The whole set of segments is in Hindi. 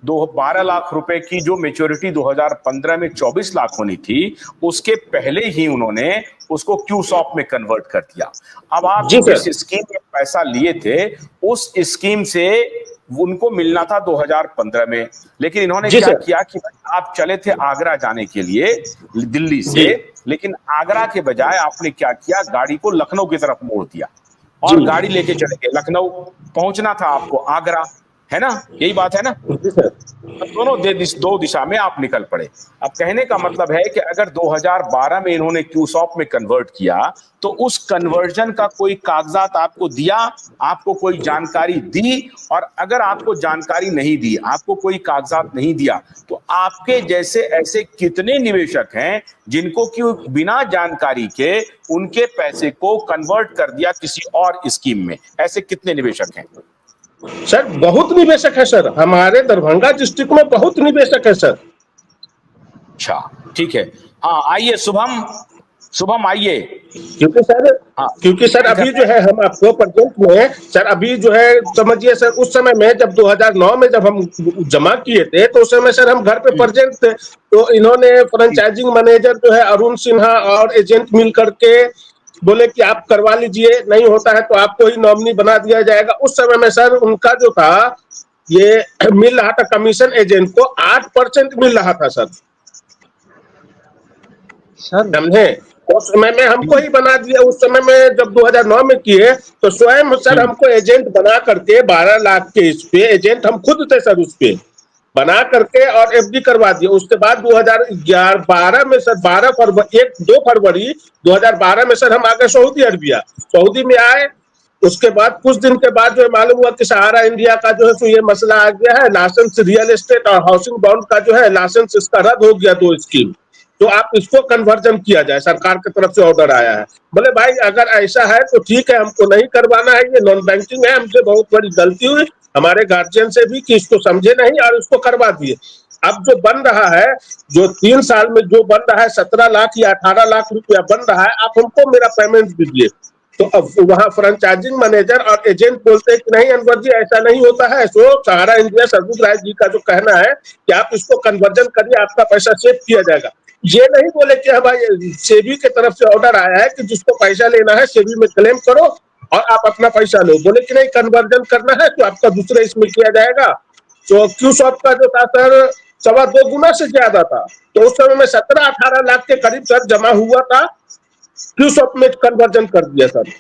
12 लाख रुपए की जो मेच्योरिटी 2015 में 24 लाख होनी थी, उसके पहले ही उन्होंने उसको क्यूसॉप में कन्वर्ट कर दिया। अब आप जिस स्कीम में पैसा लिए थे, उस स्कीम से उनको मिलना था 2015 में, लेकिन इन्होंने क्या किया कि आप चले थे आगरा जाने के लिए दिल्ली से, लेकिन आगरा के बजाय आपने क्या किया, गाड़ी को लखनऊ की तरफ मोड़ दिया और गाड़ी लेके चले गए लखनऊ। पहुंचना था आपको आगरा, है ना, यही बात है ना। दोनों दो दिशा में आप निकल पड़े। अब कहने का मतलब है कि अगर 2012 में इन्होंने क्यूसॉप में कन्वर्ट किया, तो उस कन्वर्जन का कोई कागजात आपको दिया, आपको कोई जानकारी दी, और अगर आपको जानकारी नहीं दी, आपको कोई कागजात नहीं दिया, तो आपके जैसे ऐसे कितने निवेशक हैं जिनको कि बिना जानकारी के उनके पैसे को कन्वर्ट कर दिया किसी और स्कीम में? ऐसे कितने निवेशक हैं? सर बहुत निवेशक है सर, हमारे दरभंगा डिस्ट्रिक्ट में बहुत निवेशक है सर। अच्छा ठीक है, हाँ आइए शुभम आइए। क्योंकि सर अभी जो है हम आपको प्रेजेंट में सर अभी जो है समझिए सर, उस समय में जब 2009 में जब हम जमा किए थे, तो उस समय सर हम घर पे प्रेजेंट थे, तो इन्होंने फ्रेंचाइजिंग मैनेजर जो है अरुण सिन्हा और एजेंट मिल करके बोले कि आप करवा लीजिए, नहीं होता है तो आपको ही नॉमिनी बना दिया जाएगा। उस समय में सर उनका जो था ये मिल रहा था कमीशन एजेंट को 8% मिल रहा था सर, समझे। उस समय में हमको ही बना दिया। उस समय में जब 2009 में किए तो स्वयं सर हमको एजेंट बना करके 12 लाख के इस पे एजेंट हम खुद थे सर, उस पे बना करके और एफडी करवा दिया। उसके बाद 2012 में सर 2 फरवरी 2012 में सर हम आ गए सऊदी अरबिया। सऊदी में आए, उसके बाद कुछ दिन के बाद जो है मालूम हुआ कि सहारा इंडिया का जो है तो ये मसला आ गया है, लाइसेंस रियल एस्टेट और हाउसिंग बॉन्ड का जो है लाइसेंस इसका रद्द हो गया 2 स्कीम, तो आप इसको कन्वर्जन किया जाए, सरकार की तरफ से ऑर्डर आया है। बोले भाई अगर ऐसा है तो ठीक है, हमको नहीं करवाना है, ये नॉन बैंकिंग है, हमसे बहुत बड़ी गलती हुई हमारे गार्जियन से भी कि इसको समझे नहीं और इसको करवा दिए। अब जो बन रहा है, जो 3 साल में जो बन रहा है 17 लाख या 18 लाख रुपया बन रहा है, आप हमको मेरा पेमेंट दीजिए। तो अब वहाँ फ्रेंचाइजिंग मैनेजर और एजेंट बोलते हैं कि नहीं अनवर जी ऐसा नहीं होता है। तो सहारा इंडिया सरबुज राय जी का जो कहना है कि आप इसको कन्वर्जन करिए, आपका पैसा सेव किया जाएगा। ये नहीं बोले कि हमारे सेबी की तरफ से ऑर्डर आया है कि जिसको पैसा लेना है सेबी में क्लेम करो और आप अपना पैसा लो। बोले कि नहीं कन्वर्जन करना है तो आपका दूसरे इसमें किया जाएगा। तो क्यूसॉप का जो था सर 2.25 गुना से ज्यादा था, तो उस समय में 17-18 लाख के करीब सर जमा हुआ था, क्यूसॉप में कन्वर्जन कर दिया सर।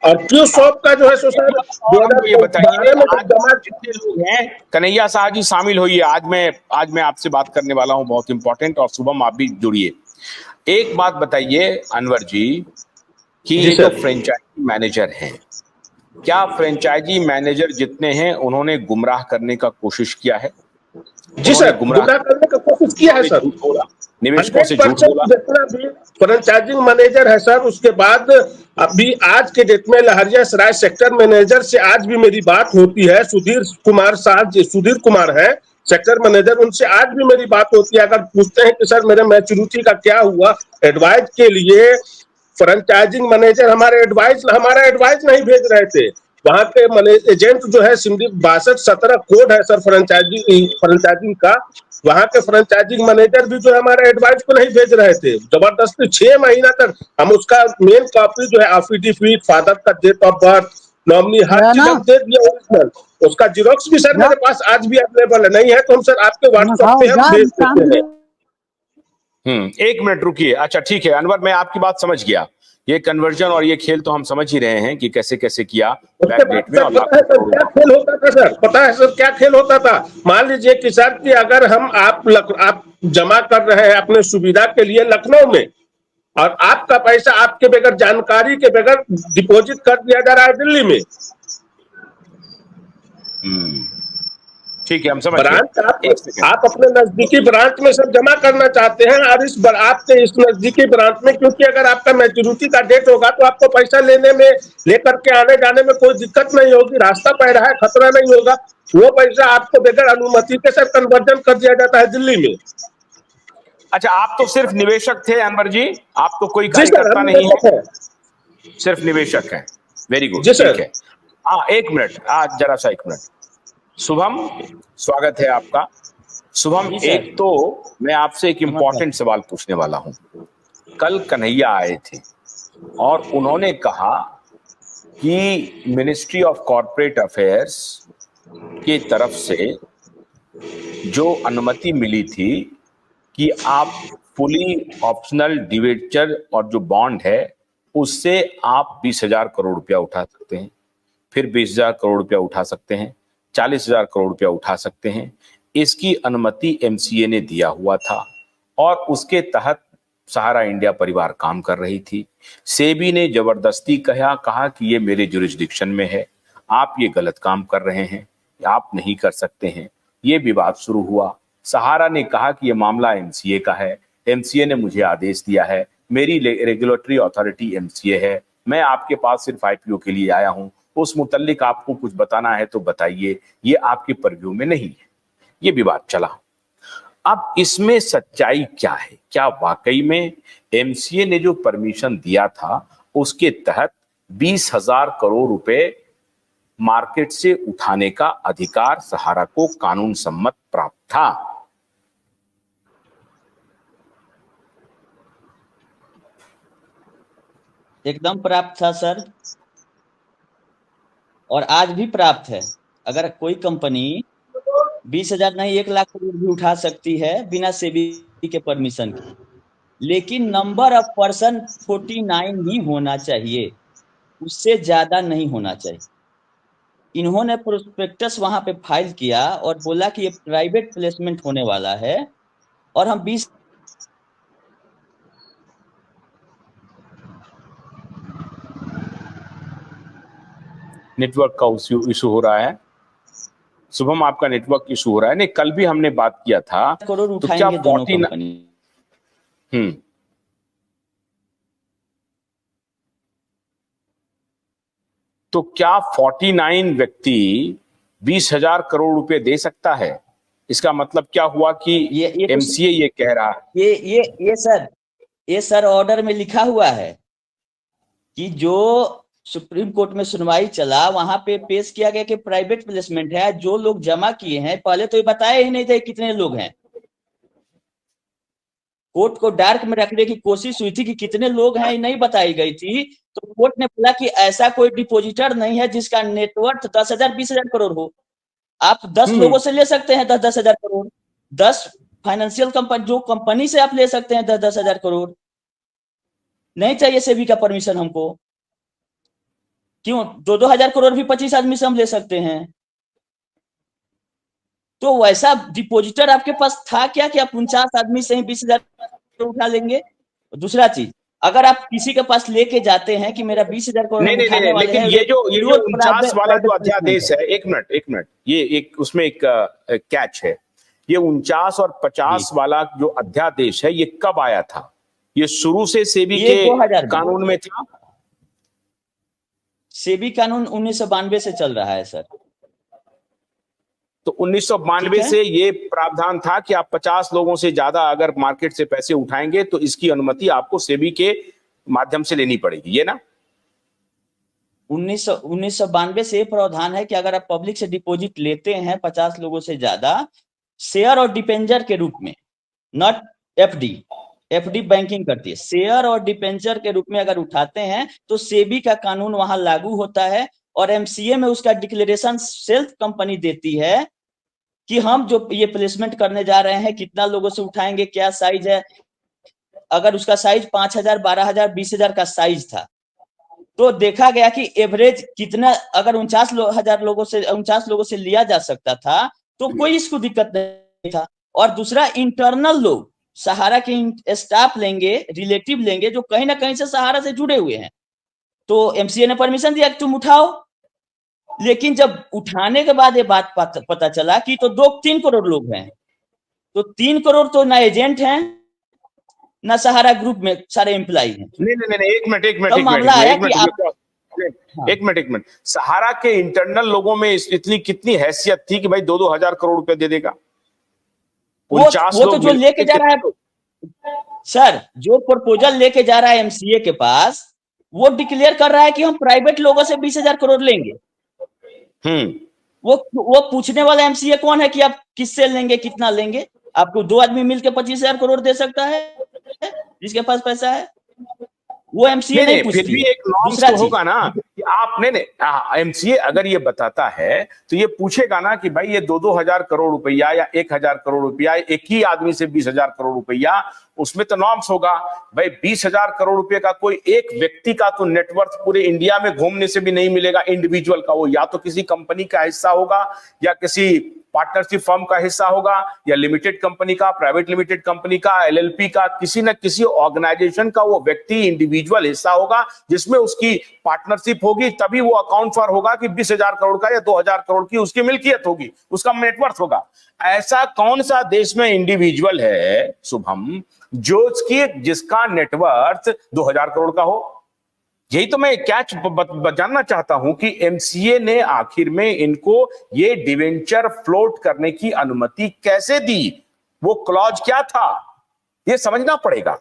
और क्यूसॉप का जो है सो सर ये बताइए कितने लोग हैं? कन्हैया शाह जी शामिल होइए, आज मैं आपसे बात करने वाला हूं बहुत इंपॉर्टेंट, और शुभम आप भी जुड़िए। एक बात बताइए अनवर जी कि ये जो फ्रेंचाइजी मैनेजर हैं, क्या फ्रेंचाइजी मैनेजर जितने हैं उन्होंने गुमराह करने का कोशिश किया है? जी सर, गुमराह करने का कोशिश किया है सर, निवेशकों से झूठ बोला। जितना भी फ्रेंचाइजिंग मैनेजर है सर, उसके बाद अभी आज के डेट में लहरियासराय सेक्टर मैनेजर से आज भी मेरी बात होती है। सुधीर कुमार है सेक्टर मैनेजर, उनसे आज भी मेरी बात होती है। अगर पूछते हैं कि सर मेरे मैच्योरिटी का क्या हुआ, एडवाइस के लिए फ्रेंचाइजिंग मैनेजर हमारा एडवाइस नहीं भेज रहे थे। वहां के एजेंट जो है सिंधी 6217 कोड है सर फ्रेंचाइजिंग का, वहां के फ्रेंचाइजिंग मैनेजर भी जो है हमारे एडवाइस को नहीं भेज रहे थे। जबरदस्ती 6 महीना तक हम उसका मेन कॉपी जो है एफिडेविट, फादर का डेट ऑफ बर्थ, नॉमिनी, हर चीज हम दे दिया ओरिजिनल। उसका जीरोक्स भी सर मेरे पास आज भी अवेलेबल है, नहीं है तो हम सर आपके व्हाट्सएप पे हम भेज देते हैं। एक मिनट रुकिए। अच्छा ठीक है अनवर, मैं आपकी बात समझ गया। ये कन्वर्जन और ये खेल तो हम समझ ही रहे हैं कि कैसे कैसे किया। क्या खेल होता था सर, पता है सर क्या खेल होता था? मान लीजिए कि सर कि अगर आप जमा कर रहे हैं अपने सुविधा के लिए लखनऊ में, और आपका पैसा आपके बगैर जानकारी के बगैर डिपॉजिट कर दिया जा रहा है दिल्ली में। ठीक है, हम समझ गए। आप अपने नजदीकी ब्रांच में सब जमा करना चाहते हैं, और आपके इस नजदीकी ब्रांच में, क्योंकि अगर आपका मैच्योरिटी का डेट होगा तो आपको पैसा लेने में, लेकर के आने जाने में कोई दिक्कत नहीं होगी, रास्ता पैरा है, खतरा नहीं होगा। वो पैसा आपको बगैर अनुमति के सर कन्वर्जन कर दिया जाता है दिल्ली में। अच्छा, आप तो सिर्फ निवेशक थे अनवर जी, आप तो कोई कार्यकर्ता नहीं है, सिर्फ निवेशक है। वेरी गुड, ठीक है। हाँ एक मिनट, जरा सा एक मिनट। शुभम, स्वागत है आपका। शुभम, जी सर। एक तो मैं आपसे एक इम्पॉर्टेंट सवाल पूछने वाला हूं। कल कन्हैया आए थे और उन्होंने कहा कि मिनिस्ट्री ऑफ कॉर्पोरेट अफेयर्स की तरफ से जो अनुमति मिली थी कि आप फुली ऑप्शनल डिवेंचर और जो बॉन्ड है उससे आप 20,000 करोड़ रुपया उठा सकते हैं, फिर 20,000 करोड़ रुपया उठा सकते हैं, 40,000 करोड़ रुपया उठा सकते हैं। इसकी अनुमति एमसीए ने दिया हुआ था और उसके तहत सहारा इंडिया परिवार काम कर रही थी। सेबी ने जबरदस्ती कहा कि ये मेरे जुरिस्डिक्शन में है, आप ये गलत काम कर रहे हैं, आप नहीं कर सकते हैं। ये विवाद शुरू हुआ। सहारा ने कहा कि ये मामला एमसीए का है, एमसीए ने मुझे आदेश दिया है, मेरी रेगुलेटरी अथॉरिटी एमसीए है, मैं आपके पास सिर्फ आईपीओ के लिए आया हूं, उस मुतल्लिक आपको कुछ बताना है तो बताइए, ये आपके परव्यू में नहीं है। ये विवाद चला। अब इसमें सच्चाई क्या है? क्या वाकई में एमसीए ने जो परमिशन दिया था उसके तहत 20,000 करोड़ रुपए मार्केट से उठाने का अधिकार सहारा को कानून सम्मत प्राप्त था? एकदम प्राप्त था सर, और आज भी प्राप्त है। अगर कोई कंपनी 20,000 नहीं 1 लाख करोड़ भी उठा सकती है बिना सेबी के परमिशन के, लेकिन नंबर ऑफ पर्सन 49 ही होना चाहिए, उससे ज्यादा नहीं होना चाहिए। इन्होंने प्रोस्पेक्टस वहां पे फाइल किया और बोला कि ये प्राइवेट प्लेसमेंट होने वाला है और हम 20 नेटवर्क का इशू हो रहा है। शुभम, आपका नेटवर्क इशू हो रहा है। नहीं, कल भी हमने बात किया था करोड़ तो क्या उठाएंगे दोनों कंपनी। तो क्या 49 व्यक्ति 20,000 करोड़ रुपए दे सकता है? इसका मतलब क्या हुआ कि एमसीए ये कह रहा है। ये सर ऑर्डर में लिखा हुआ है कि जो सुप्रीम कोर्ट में सुनवाई चला वहां पे पेश किया गया कि प्राइवेट प्लेसमेंट है। जो लोग जमा किए हैं पहले तो ये बताया ही नहीं थे कितने लोग हैं। कोर्ट को डार्क में रखने की कोशिश हुई थी कि कितने लोग हैं, ये नहीं बताई गई थी। तो कोर्ट ने बोला कि ऐसा कोई डिपोजिटर नहीं है जिसका नेटवर्थ 10,000 20,000 करोड़ हो। आप 10 लोगों से ले सकते हैं 10,000 करोड़, 10 फाइनेंशियल कंपनी जो कंपनी से आप ले सकते हैं 10,000 करोड़। नहीं चाहिए सेबी का परमिशन हमको। क्यों? 2,000 करोड़ भी 25 आदमी से हम ले सकते हैं। तो वैसा डिपोजिटर आपके पास था क्या कि आप 49 आदमी से ही 20,000 उठा लेंगे? दूसरा चीज, अगर आप किसी के पास लेके जाते हैं कि मेरा 20,000 करोड़ नहीं, लेकिन ये जो 49 वाला जो अध्यादेश है, एक मिनट, ये एक उसमें एक कैच है। ये 49 और 50 वाला जो अध्यादेश है ये कब आया था? ये शुरू से सेबी के कानून में था? सेबी कानून 1992 से चल रहा है सर। तो 1992 से ये प्रावधान था कि आप 50 लोगों से ज्यादा अगर मार्केट से पैसे उठाएंगे तो इसकी अनुमति आपको सेबी के माध्यम से लेनी पड़ेगी, ये ना? 1992 से प्रावधान है कि अगर आप पब्लिक से डिपॉजिट लेते हैं 50 लोगों से ज्यादा, शेयर और डिपेंजर के रूप में, नॉट एफडी बैंकिंग करती है, शेयर और डिपेंजर के रूप में अगर उठाते हैं तो सेबी का कानून वहां लागू होता है। और एमसीए में उसका डिक्लेरेशन सेल्फ कंपनी देती है कि हम जो ये प्लेसमेंट करने जा रहे हैं कितना लोगों से उठाएंगे, क्या साइज है। अगर उसका साइज 5,000 12,000 20,000 का साइज था तो देखा गया कि एवरेज कितना, अगर 49 लोगों से लिया जा सकता था तो कोई इसको दिक्कत नहीं था। और दूसरा, इंटरनल लोग सहारा के स्टाफ लेंगे, रिलेटिव लेंगे जो कहीं ना कहीं से सहारा से जुड़े हुए हैं, तो एमसीए ने परमिशन दिया कि तुम उठाओ। लेकिन जब उठाने के बाद ये बात पता चला कि तो 2-3 करोड़ लोग हैं, तो 3 करोड़ तो ना एजेंट हैं ना सहारा ग्रुप में सारे एम्प्लॉई हैं। नहीं, एक मिनट, सहारा के इंटरनल लोगों में इतनी कितनी हैसियत थी कि भाई 2-2 हजार करोड़ रुपए दे देगा? वो तो जो लेके जा रहा है सर, जो प्रपोजल लेके जा रहा है एमसीए के पास, वो डिक्लेयर कर रहा है कि हम प्राइवेट लोगों से 20,000 करोड़ लेंगे। वो पूछने वाला एमसीए कौन है कि आप किससे लेंगे, कितना लेंगे? आपको 2 आदमी मिलकर 25,000 करोड़ दे सकता है जिसके पास पैसा है? वो एमसीए नहीं फिर पूछती भी है। एक नॉर्म्स दूसरा तो चीज, होगा ना कि आप एमसीए अगर ये बताता है तो ये पूछेगा ना कि भाई ये 2-2 हजार करोड़ रुपया या 1,000 करोड़ रुपया एक ही आदमी से 20,000 करोड़ रुपया, उसमें तो नॉर्म्स होगा। भाई 20,000 करोड़ रुपए का कोई एक व्यक्ति का तो नेटवर्थ पूरे इंडिया में घूमने से भी नहीं मिलेगा इंडिविजुअल का। वो या तो किसी कंपनी का हिस्सा होगा या किसी पार्टनरशिप फर्म का हिस्सा होगा या लिमिटेड कंपनी का, प्राइवेट लिमिटेड कंपनी का, एलएलपी का, किसी न किसी ऑर्गेनाइजेशन का वो व्यक्ति इंडिविजुअल हिस्सा होगा जिसमें उसकी पार्टनरशिप होगी, तभी वो अकाउंट फॉर होगा कि 20,000 करोड़ का या 2,000 करोड़ की उसकी मिल्कियत होगी, उसका नेटवर्थ होगा। ऐसा कौन सा देश में इंडिविजुअल है शुभम जो जिसका नेटवर्थ 2,000 करोड़ का हो? यही तो मैं कैच जानना चाहता हूं कि एमसीए ने आखिर में इनको ये डिवेंचर फ्लोट करने की अनुमति कैसे दी, वो क्लॉज क्या था, ये समझना पड़ेगा।